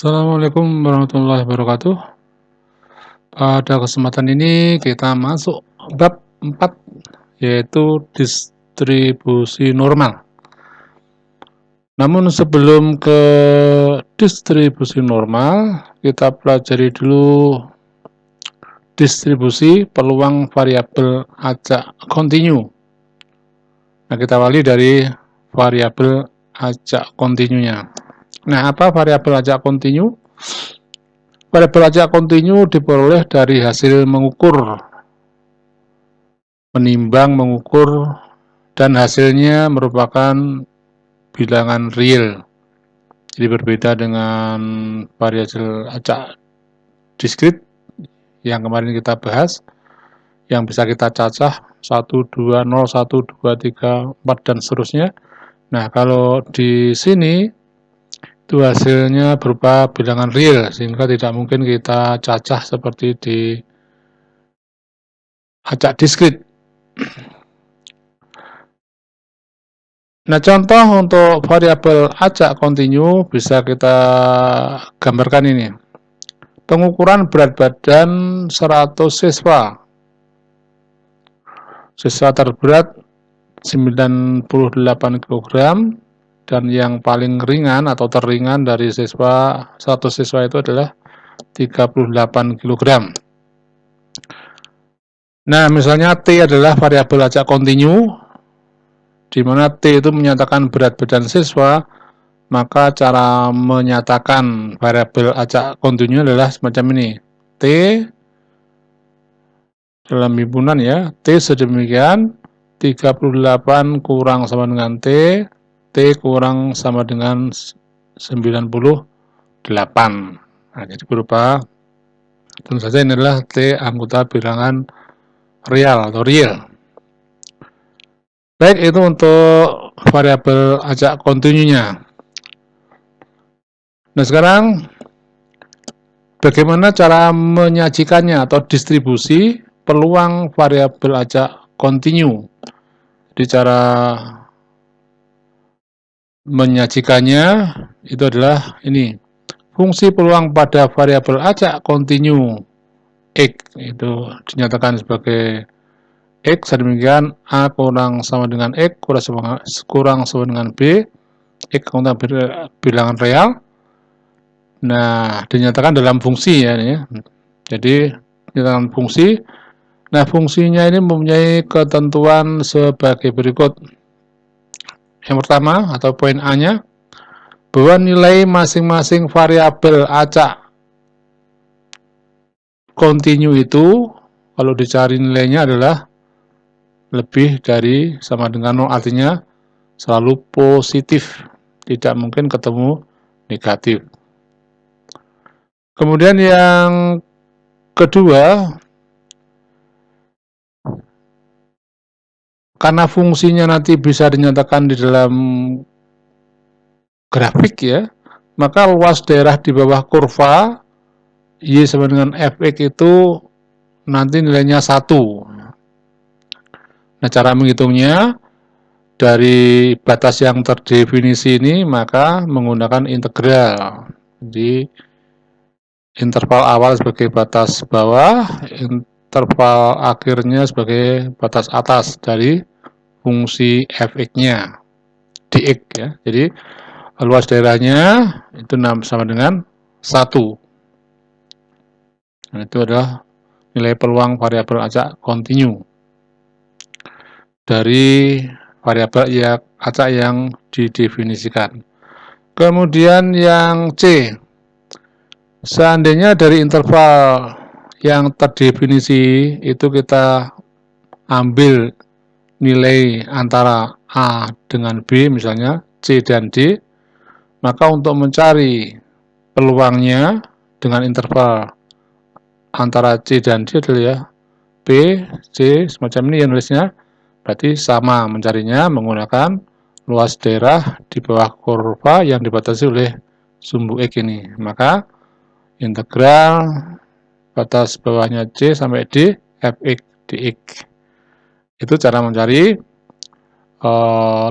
Assalamualaikum warahmatullahi wabarakatuh. Pada kesempatan ini kita masuk bab 4, yaitu distribusi normal. Namun sebelum ke distribusi normal, kita pelajari dulu distribusi peluang variabel acak kontinu. Nah, kita awali dari variabel acak kontinunya. Nah, apa variabel acak kontinu? Variabel acak kontinu diperoleh dari hasil mengukur, menimbang, mengukur, dan hasilnya merupakan bilangan real. Jadi berbeda dengan variabel acak diskrit yang kemarin kita bahas, yang bisa kita cacah 1, 2, 0, 1, 2, 3, 4, dan seterusnya. Nah, kalau di sini itu hasilnya berupa bilangan real, sehingga tidak mungkin kita cacah seperti di acak diskrit. Nah, contoh untuk variabel acak kontinu bisa kita gambarkan ini. Pengukuran berat badan 100 siswa. Siswa terberat 98 kg, dan yang paling ringan atau terringan dari 100 siswa itu adalah 38 kg. Nah, misalnya T adalah variabel acak kontinu, di mana T itu menyatakan berat badan siswa, maka cara menyatakan variabel acak kontinu adalah semacam ini. T dalam himpunan ya, T sedemikian, 38 kurang sama dengan T kurang sama dengan 98. Nah, jadi berupa, tentu saja ini adalah T anggota bilangan real atau real. Baik, itu untuk variabel acak kontinunya. Nah, sekarang bagaimana cara menyajikannya atau distribusi peluang variabel acak kontinu? Jadi cara menyajikannya itu adalah ini. Fungsi peluang pada variabel acak kontinu X itu dinyatakan sebagai X, demikian A kurang sama dengan X kurang sama dengan B, X bilangan real. Nah, dinyatakan dalam fungsi ya ini. Jadi dinyatakan fungsi. Nah, fungsinya ini mempunyai ketentuan sebagai berikut. Yang pertama atau poin A-nya, bahwa nilai masing-masing variabel acak kontinu itu kalau dicari nilainya adalah lebih dari sama dengan 0, artinya selalu positif, tidak mungkin ketemu negatif. Kemudian yang kedua, karena fungsinya nanti bisa dinyatakan di dalam grafik ya, maka luas daerah di bawah kurva Y sama dengan Fx itu nanti nilainya 1. Nah, cara menghitungnya dari batas yang terdefinisi ini, maka menggunakan integral. Jadi interval awal sebagai batas bawah, interval akhirnya sebagai batas atas dari fungsi Fx-nya, dx ya. Jadi luas daerahnya itu sama dengan 1. Nah, itu adalah nilai peluang variabel acak kontinu dari variabel acak yang didefinisikan. Kemudian yang C, seandainya dari interval yang terdefinisi itu kita ambil nilai antara A dengan B, misalnya C dan D, maka untuk mencari peluangnya dengan interval antara C dan D adalah ya B, C, semacam ini ya nulisnya, berarti sama mencarinya menggunakan luas daerah di bawah kurva yang dibatasi oleh sumbu X ini. Maka integral batas bawahnya C sampai D Fx dx. Itu cara mencari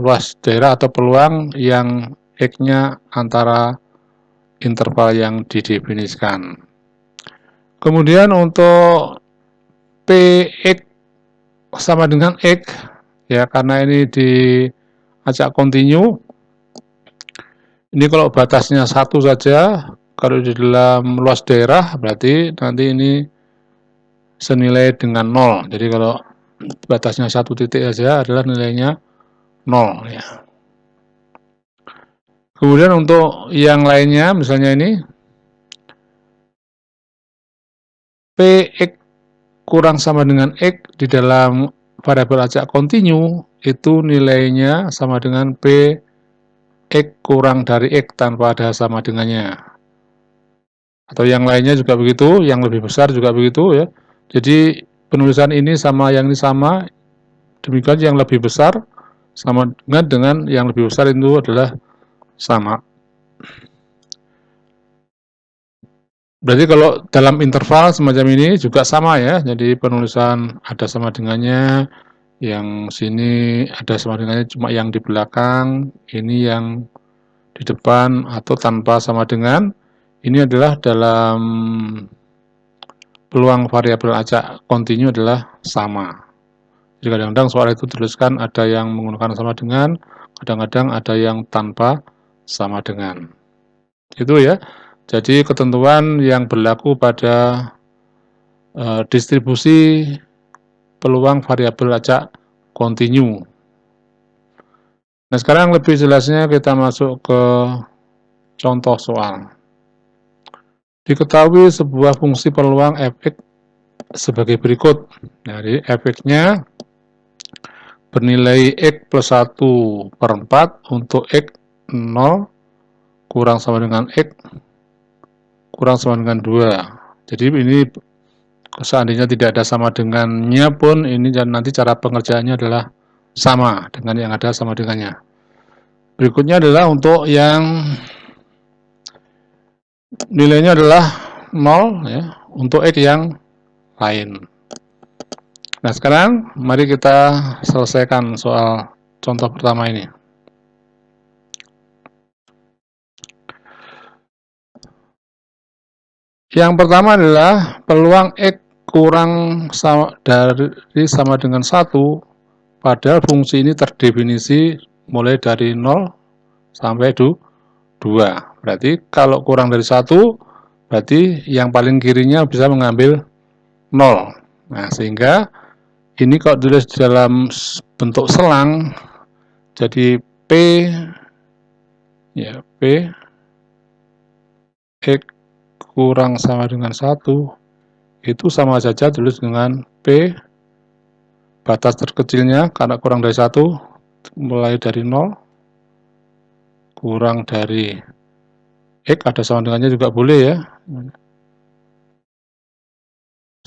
luas daerah atau peluang yang X-nya antara interval yang didefinisikan. Kemudian untuk Px sama dengan X, ya karena ini diajak kontinu, ini kalau batasnya satu saja, kalau di dalam luas daerah berarti nanti ini senilai dengan 0. Jadi kalau batasnya satu titik saja adalah nilainya 0 ya. Kemudian untuk yang lainnya misalnya ini Px kurang sama dengan X di dalam variabel acak kontinu itu nilainya sama dengan Px kurang dari X tanpa ada sama dengannya. Atau yang lainnya juga begitu, yang lebih besar juga begitu ya. Jadi penulisan ini sama yang ini sama, demikian yang lebih besar sama dengan yang lebih besar itu adalah sama. Berarti kalau dalam interval semacam ini juga sama ya, jadi penulisan ada sama dengannya, yang sini ada sama dengannya cuma yang di belakang, ini yang di depan atau tanpa sama dengan, ini adalah dalam peluang variabel acak kontinu adalah sama. Jadi kadang-kadang soal itu tuliskan ada yang menggunakan sama dengan, kadang-kadang ada yang tanpa sama dengan. Itu ya. Jadi ketentuan yang berlaku pada distribusi peluang variabel acak kontinu. Nah, sekarang lebih jelasnya kita masuk ke contoh soal. Diketahui sebuah fungsi peluang fx sebagai berikut. Jadi fx-nya bernilai x plus 1 per 4 untuk x 0 kurang sama dengan x kurang sama dengan 2. Jadi ini seandainya tidak ada sama dengannya pun ini nanti cara pengerjaannya adalah sama dengan yang ada sama dengannya. Berikutnya adalah untuk yang nilainya adalah 0 ya, untuk X yang lain. Nah sekarang mari kita selesaikan soal contoh pertama ini. Yang pertama adalah peluang X kurang dari sama dengan 1, padahal fungsi ini terdefinisi mulai dari 0 sampai 2. Berarti kalau kurang dari 1, berarti yang paling kirinya bisa mengambil 0. Nah, sehingga ini kalau ditulis dalam bentuk selang, jadi P ya P X kurang sama dengan 1 itu sama saja tulis dengan P batas terkecilnya karena kurang dari 1 mulai dari 0 kurang dari X ada sama dengannya juga boleh ya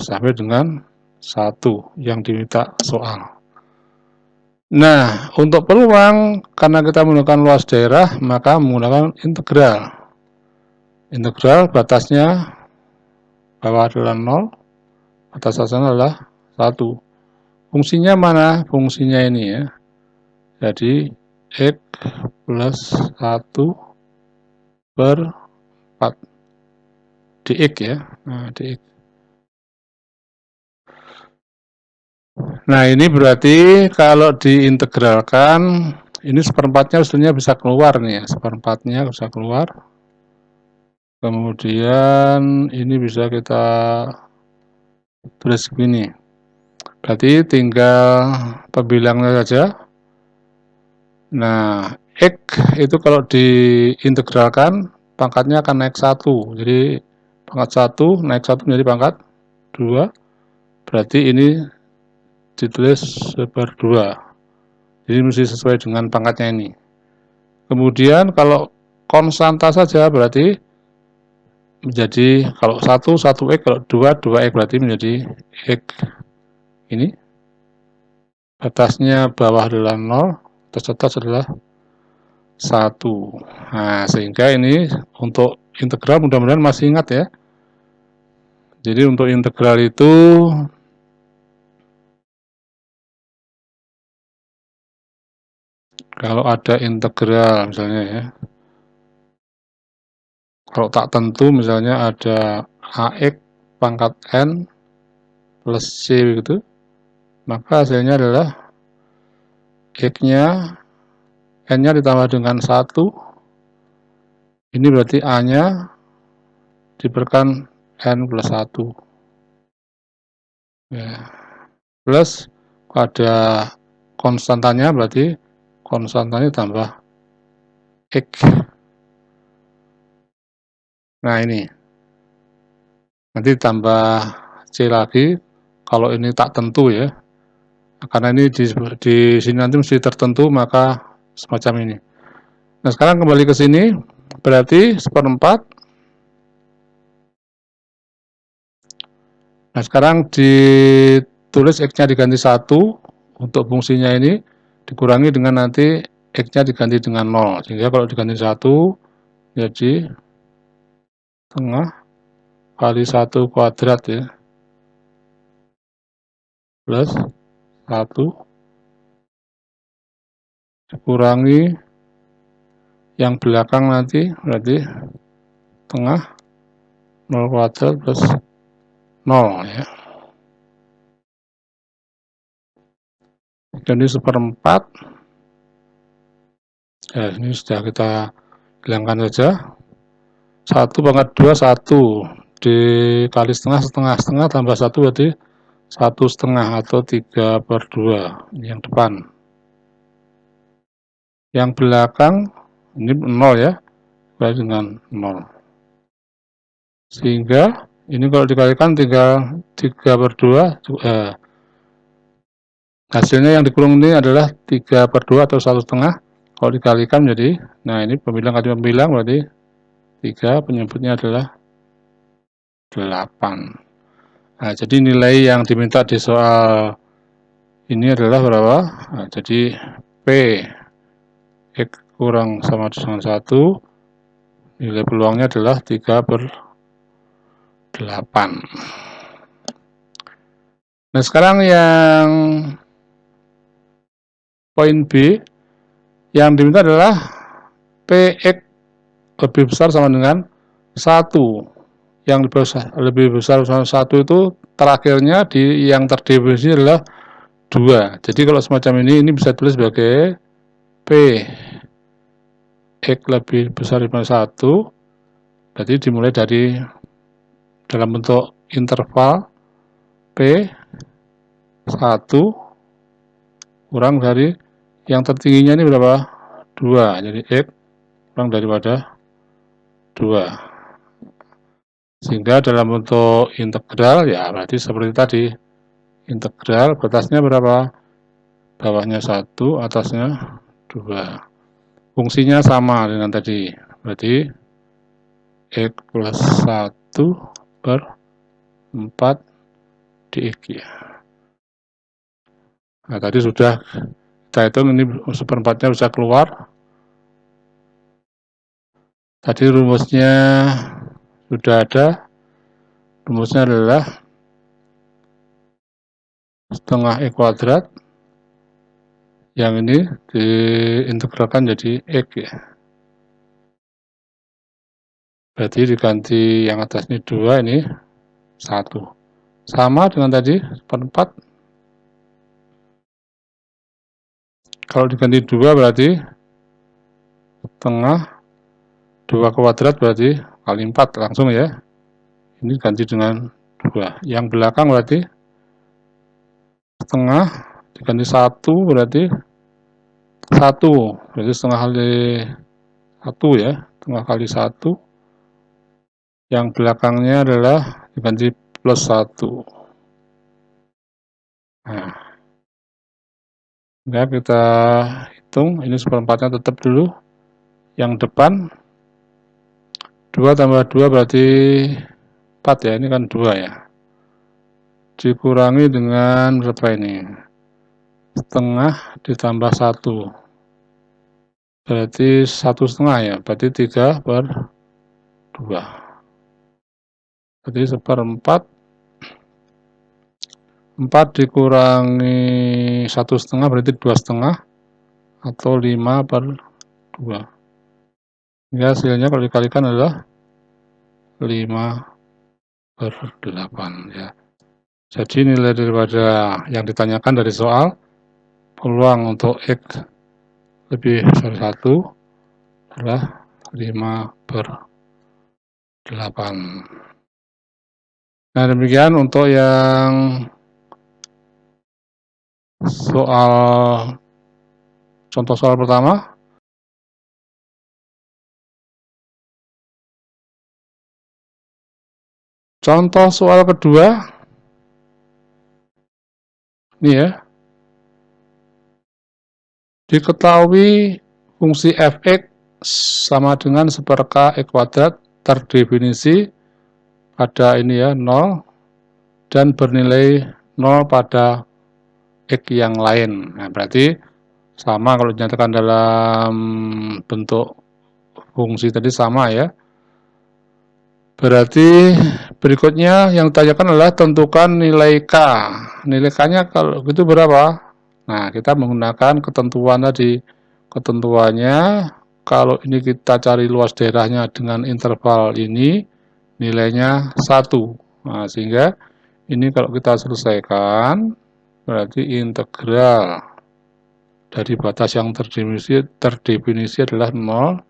sampai dengan 1 yang diminta soal. Nah, untuk peluang karena kita menggunakan luas daerah maka menggunakan integral. Integral batasnya bawah adalah 0, atas atasnya adalah 1. Fungsinya mana? Fungsinya ini ya. Jadi X plus 1 per 4 dx ya. Nah, dx. Nah, ini berarti kalau diintegralkan ini seperempatnya sebenarnya bisa keluar nih ya. Seperempatnya bisa keluar. Kemudian ini bisa kita tulis begini. Berarti tinggal pembilangnya saja. Nah, X itu kalau diintegralkan pangkatnya akan naik 1. Jadi pangkat 1 naik 1 menjadi pangkat 2. Berarti ini ditulis seper 2. Jadi mesti sesuai dengan pangkatnya ini. Kemudian kalau konstanta saja berarti menjadi kalau 1 1x, kalau 2 2x berarti menjadi X ini. Batasnya bawah adalah 0, atas adalah 1. Nah, sehingga ini untuk integral mudah-mudahan masih ingat ya. Jadi untuk integral itu kalau ada integral misalnya ya. Kalau tak tentu misalnya ada AX pangkat N plus C begitu, maka hasilnya adalah X-nya, N-nya ditambah dengan 1, ini berarti A-nya diberikan N plus 1. Ya. Plus ada konstantanya, berarti konstantanya tambah X. Nah ini, nanti tambah C lagi, kalau ini tak tentu ya, karena ini di sini nanti mesti tertentu, maka semacam ini. Nah sekarang kembali ke sini, berarti 1/4. Nah sekarang ditulis X-nya diganti 1, untuk fungsinya ini dikurangi dengan nanti X-nya diganti dengan 0, sehingga kalau diganti 1, jadi tengah kali 1 kuadrat ya, plus 1 dikurangi yang belakang nanti berarti tengah 0 kuadrat plus 0 ya. Jadi 1/4. Ya, ini sudah kita hilangkan saja. 1/2 1 dikali setengah tambah 1 berarti 1/2 atau 3/2. Ini yang depan. Yang belakang ini 0 ya, berarti dengan 0. Sehingga ini kalau dikalikan 3/2, hasilnya yang dikurung ini adalah 3/2 atau 1/2. Kalau dikalikan jadi, nah ini pembilang kali pembilang berarti 3, penyebutnya adalah 8. Nah, jadi nilai yang diminta di soal ini adalah berapa? Nah, jadi P X kurang sama dengan 1, nilai peluangnya adalah 3/8. Nah sekarang yang poin B, yang diminta adalah PX lebih besar sama dengan 1. Yang lebih besar sama 1 itu terakhirnya yang terdefinisi adalah 2. Jadi kalau semacam ini bisa tulis sebagai P X lebih besar daripada 1, berarti dimulai dari dalam bentuk interval P 1 kurang dari yang tertingginya ini berapa? 2. Jadi X kurang daripada 2. Sehingga dalam bentuk integral ya berarti seperti tadi. Integral batasnya berapa? Bawahnya 1, atasnya 2. Fungsinya sama dengan tadi. Berarti X plus 1/4 dx ya. Nah tadi sudah kita hitung, ini 1/4-nya bisa keluar. Tadi rumusnya sudah ada. Rumusnya adalah setengah X kuadrat. Yang ini diintegralkan jadi X ya. Berarti diganti yang atas ini 2, ini 1. Sama dengan tadi 1/4. Kalau diganti 2 berarti setengah 2 kuadrat berarti kali 4 langsung ya. Ini ganti dengan 2. Yang belakang berarti setengah diganti 1 berarti 1. Berarti setengah kali 1 ya. Setengah kali 1. Yang belakangnya adalah diganti plus 1. Nah, ya kita hitung, ini 1/4-nya tetap dulu. Yang depan 2 tambah 2 berarti 4 ya, ini kan 2 ya. Dikurangi dengan berapa ini? Setengah ditambah 1. Berarti 1/2 ya, berarti 3/2. Berarti 1/4. 4 dikurangi 1/2 berarti 2/2 atau 5/2. Ya hasilnya kalau dikalikan adalah 5/8 ya. Jadi nilai daripada yang ditanyakan dari soal, peluang untuk X lebih besar 1 adalah 5/8. Nah, demikian untuk yang contoh soal pertama. Contoh soal kedua, ini ya. Diketahui fungsi f(x) sama dengan 1/k x kuadrat terdefinisi pada ini ya 0 dan bernilai 0 pada x yang lain. Nah, berarti sama kalau dinyatakan dalam bentuk fungsi tadi sama ya. Berarti berikutnya yang ditanyakan adalah tentukan nilai K. Nilai K-nya kalau gitu berapa? Nah, kita menggunakan ketentuan tadi. Ketentuannya, kalau ini kita cari luas daerahnya dengan interval ini, nilainya 1. Nah, sehingga ini kalau kita selesaikan, berarti integral dari batas yang terdefinisi adalah 0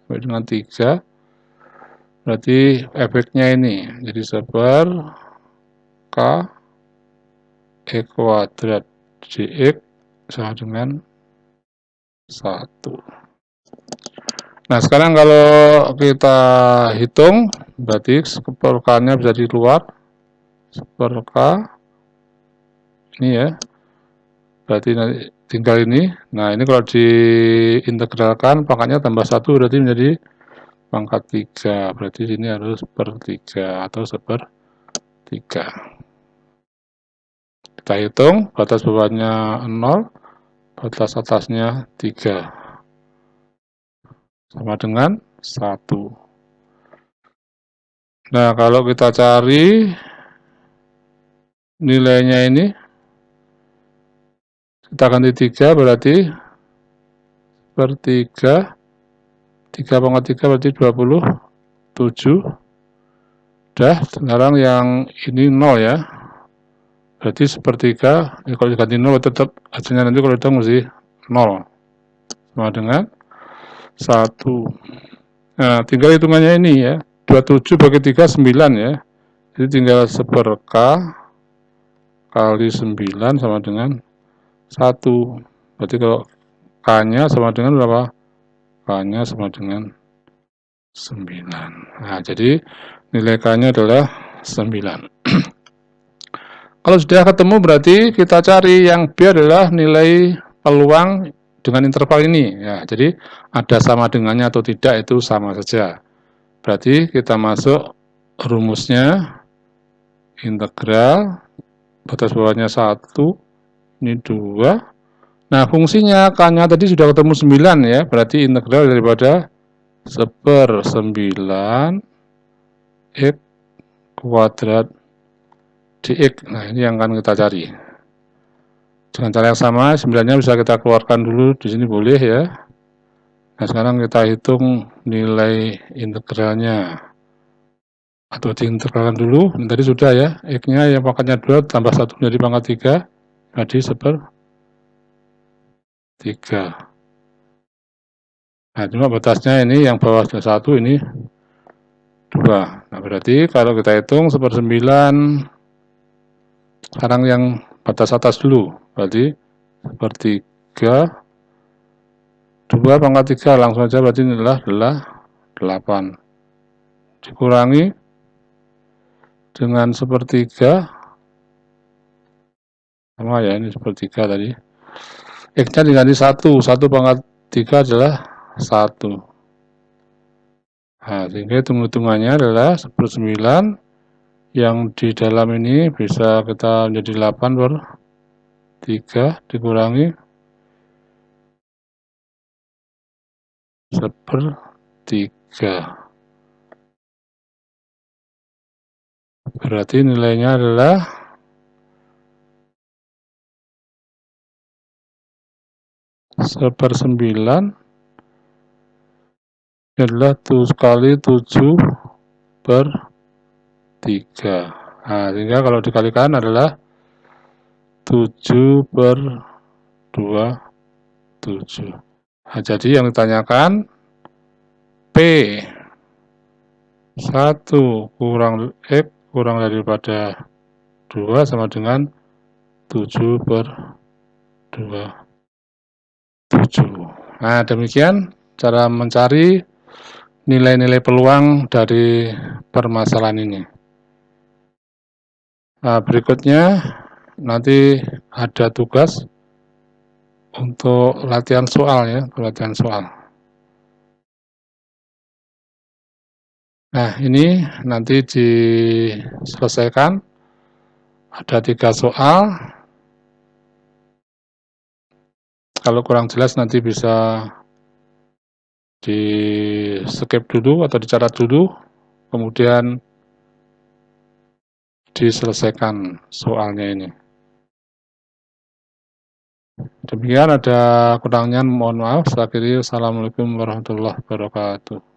sampai dengan 3. Berarti efeknya ini, jadi 1/k x kuadrat dx sama dengan 1. Nah, sekarang kalau kita hitung, berarti per-k-nya bisa di luar, 1/k ini ya, berarti nanti tinggal ini. Nah, ini kalau diintegralkan, pangkatnya tambah 1, berarti menjadi pangkat 3. Berarti sini harus per 3 atau 1/3. Kita hitung, batas bawahnya 0, batas atasnya 3. Sama dengan 1. Nah, kalau kita cari nilainya ini, kita ganti 3 berarti per 3. 3/3 berarti 27. Udah, sekarang yang ini 0 ya. Berarti 1/3, kalau diganti 0 tetap hasilnya nanti kalau hitung mesti 0. Sama dengan 1. Nah, tinggal hitungannya ini ya. 27 bagi 3, 9 ya. Jadi tinggal 1/k kali 9 sama dengan 1. Berarti kalau k-nya sama dengan berapa? K-nya sama dengan 9. Nah, jadi nilai k-nya adalah 9. Kalau sudah ketemu berarti kita cari yang B adalah nilai peluang dengan interval ini. Ya, jadi ada sama dengannya atau tidak itu sama saja. Berarti kita masuk rumusnya integral batas bawahnya 1, ini 2. Nah, fungsinya K-nya tadi sudah ketemu 9 ya, berarti integral daripada 1/9 x kuadrat dx. Nah, ini yang akan kita cari. Dengan cara yang sama, 9-nya bisa kita keluarkan dulu, di sini boleh ya. Nah, sekarang kita hitung nilai integralnya. Atau diintegralkan dulu, ini tadi sudah ya, x-nya yang pangkatnya 2 tambah 1 menjadi pangkat 3, jadi 1/3. Nah, cuma batasnya ini yang bawah 1 ini 2. Nah, berarti kalau kita hitung 1/9, sekarang yang batas atas dulu, berarti 1/3, 2/3 langsung saja, berarti ini adalah 8. Dikurangi dengan 1/3, sama ya, ini 1/3 tadi. X-nya diganti 1, 1/3 adalah 1. Nah, sehingga hitung-hitungannya adalah 1/9 yang di dalam ini bisa kita menjadi 8/3 dikurangi 1/3. Berarti nilainya adalah 1/9 adalah 7/7 per 3. Nah, sehingga kalau dikalikan adalah 7 per 27. Nah, jadi yang ditanyakan P 1 kurang X kurang daripada 2 sama dengan 7 per 27. Nah, demikian cara mencari nilai-nilai peluang dari permasalahan ini. Nah, berikutnya nanti ada tugas untuk latihan soal ya, latihan soal. Nah, ini nanti diselesaikan. Ada 3 soal. Kalau kurang jelas nanti bisa di skip dulu atau dicatat dulu, kemudian diselesaikan soalnya ini. Demikian, ada kurangnya mohon maaf. Saya akhiri. Assalamualaikum warahmatullahi wabarakatuh.